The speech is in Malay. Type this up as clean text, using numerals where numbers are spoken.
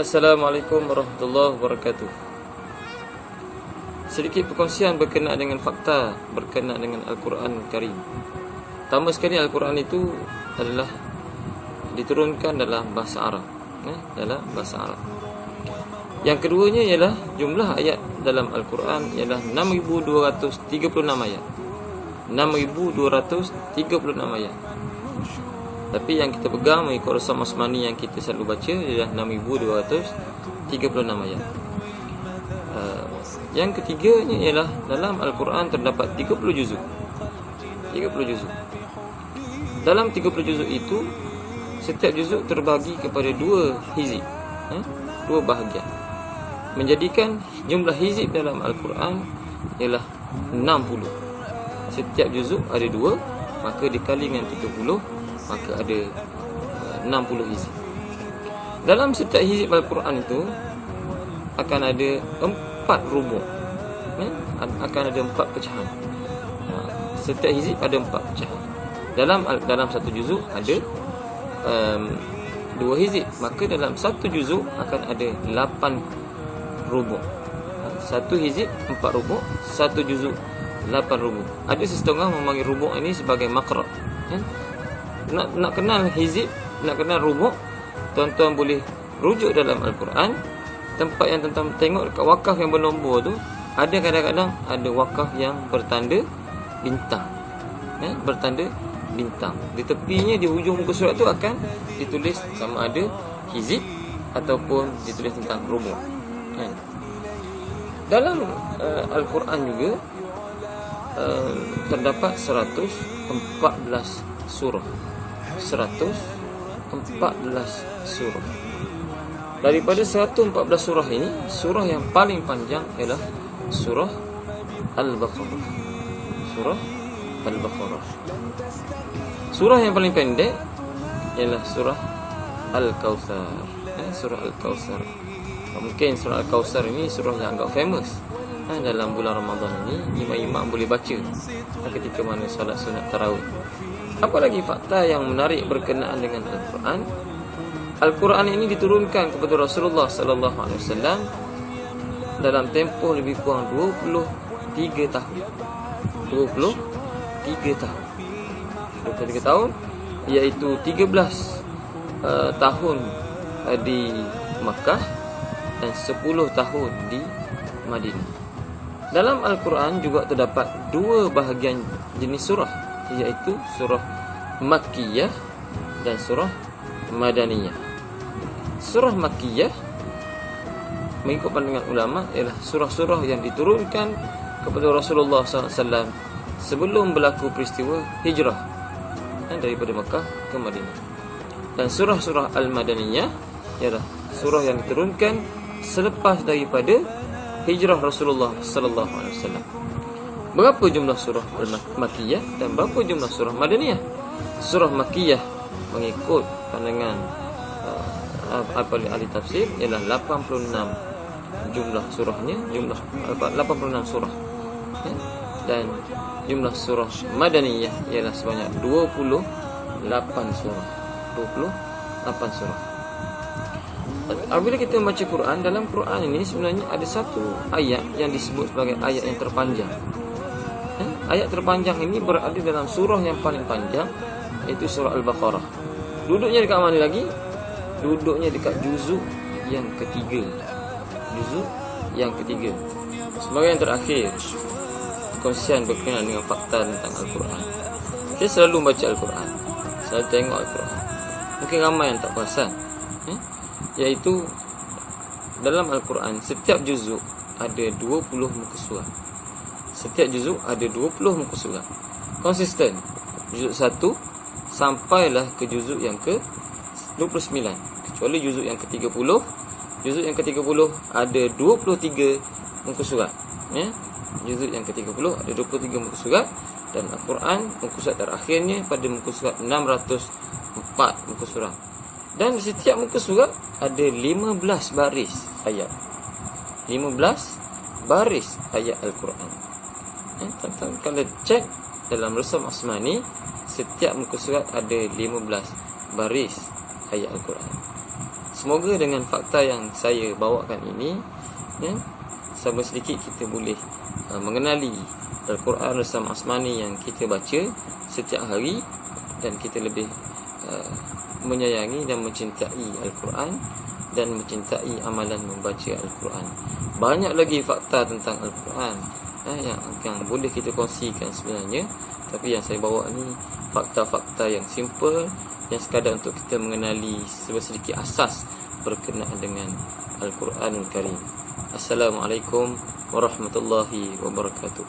Assalamualaikum warahmatullahi wabarakatuh. Sedikit perkongsian berkenaan dengan fakta berkenaan dengan Al-Quran Karim. Pertama sekali, Al-Quran itu adalah diturunkan dalam bahasa Arab, dalam bahasa Arab. Yang keduanya ialah jumlah ayat dalam Al-Quran ialah 6,236 ayat. 6,236 ayat. Tapi yang kita pegang mengikut Rasam Osmani yang kita selalu baca ialah 6,236 ayat. Yang ketiganya ialah dalam Al-Quran terdapat 30 juzuk. 30 juzuk. Dalam 30 juzuk itu, setiap juzuk terbagi kepada 2 hizib, 2 bahagian, menjadikan jumlah hizib dalam Al-Quran ialah 60. Setiap juzuk ada 2, maka dikali dengan 30, maka ada 60 hizib. Dalam setiap hizib Al-Quran itu akan ada 4 rubuk, akan ada 4 pecahan. Setiap hizib ada 4 pecahan. Dalam satu juzuk ada 2 hizib, maka dalam satu juzuk akan ada 8 rubuk. Satu hizib 4 rubuk, satu juzuk 8 rubuk. Ada sesetengah memanggil rubuk ini sebagai makra'. Nak kenal hizib, nak kenal rubuk, tuan-tuan boleh rujuk dalam Al-Quran. Tempat yang tuan-tuan tengok dekat wakaf yang bernombor tu, ada kadang-kadang ada wakaf yang bertanda bintang, bertanda bintang. Di tepinya, di hujung muka surat tu akan ditulis sama ada hizib ataupun ditulis tentang rubuk. Dalam Al-Quran juga terdapat 114 surah. 114 surah. Daripada 114 surah ini, surah yang paling panjang ialah surah Al-Baqarah. Surah Al-Baqarah. Surah yang paling pendek ialah surah Al-Kautsar. Surah Al-Kautsar. Mungkin surah Al-Kautsar ini surah yang agak famous. Dalam bulan Ramadan ini, imam-imam boleh baca ketika mana salat sunat tarawih. Apa lagi fakta yang menarik berkenaan dengan Al-Quran? Al-Quran ini diturunkan kepada Rasulullah sallallahu alaihi wasallam dalam tempoh lebih kurang 23 tahun. 23 tahun. 23 tahun, iaitu 13 tahun di Makkah dan 10 tahun di Madinah. Dalam Al-Quran juga terdapat 2 bahagian jenis surah, iaitu surah Makkiyah dan surah Madaniyah. Surah Makkiyah mengikut pandangan ulama ialah surah-surah yang diturunkan kepada Rasulullah SAW sebelum berlaku peristiwa hijrah daripada Makkah ke Madinah. Dan surah-surah Al-Madaniyah ialah surah yang diturunkan selepas daripada hijrah Rasulullah SAW. Berapa jumlah surah Makkiyah dan berapa jumlah surah Madaniyah? Surah Makkiyah mengikut pandangan ahli tafsir ialah 86 jumlah surahnya, jumlah 86 surah. Dan jumlah surah Madaniyah ialah sebanyak 28 surah. 28 surah. Apabila kita membaca Quran, dalam Quran ini sebenarnya ada satu ayat yang disebut sebagai ayat yang terpanjang. Ayat terpanjang ini berada dalam surah yang paling panjang, iaitu surah Al-Baqarah. Duduknya dekat mana lagi? Duduknya dekat juzuk yang ketiga. Juzuk yang ketiga. Sebagai yang terakhir, kongsian berkenaan dengan fakta tentang Al-Quran. Saya selalu membaca Al-Quran, selalu tengok Al-Quran. Mungkin ramai yang tak perasan, iaitu dalam Al-Quran setiap juzuk ada 20 muka surat. Setiap juzuk ada 20 muka surat. Konsisten. Juzuk 1 sampailah ke juzuk yang ke-29. Kecuali juzuk yang ke-30. Juzuk yang ke-30 ada 23 muka surat. Juzuk yang ke-30 ada 23 muka surat. Dan Al-Quran muka surat terakhirnya pada muka surat 604 muka surat. Dan setiap muka surat ada 15 baris ayat. 15 baris ayat Al-Quran. Kalau cek dalam Rasam Osmani, setiap muka surat ada 15 baris ayat Al-Quran. semoga dengan fakta yang saya bawakan ini, ya, sama sedikit kita boleh mengenali Al-Quran Rasam Asmani yang kita baca setiap hari, dan kita lebih menyayangi dan mencintai Al-Quran dan mencintai amalan membaca Al-Quran. Banyak lagi fakta tentang Al-Quran yang boleh kita kongsikan sebenarnya, tapi yang saya bawa ni fakta-fakta yang simple, yang sekadar untuk kita mengenali sedikit asas berkenaan dengan Al-Quranul Karim. Assalamualaikum warahmatullahi wabarakatuh.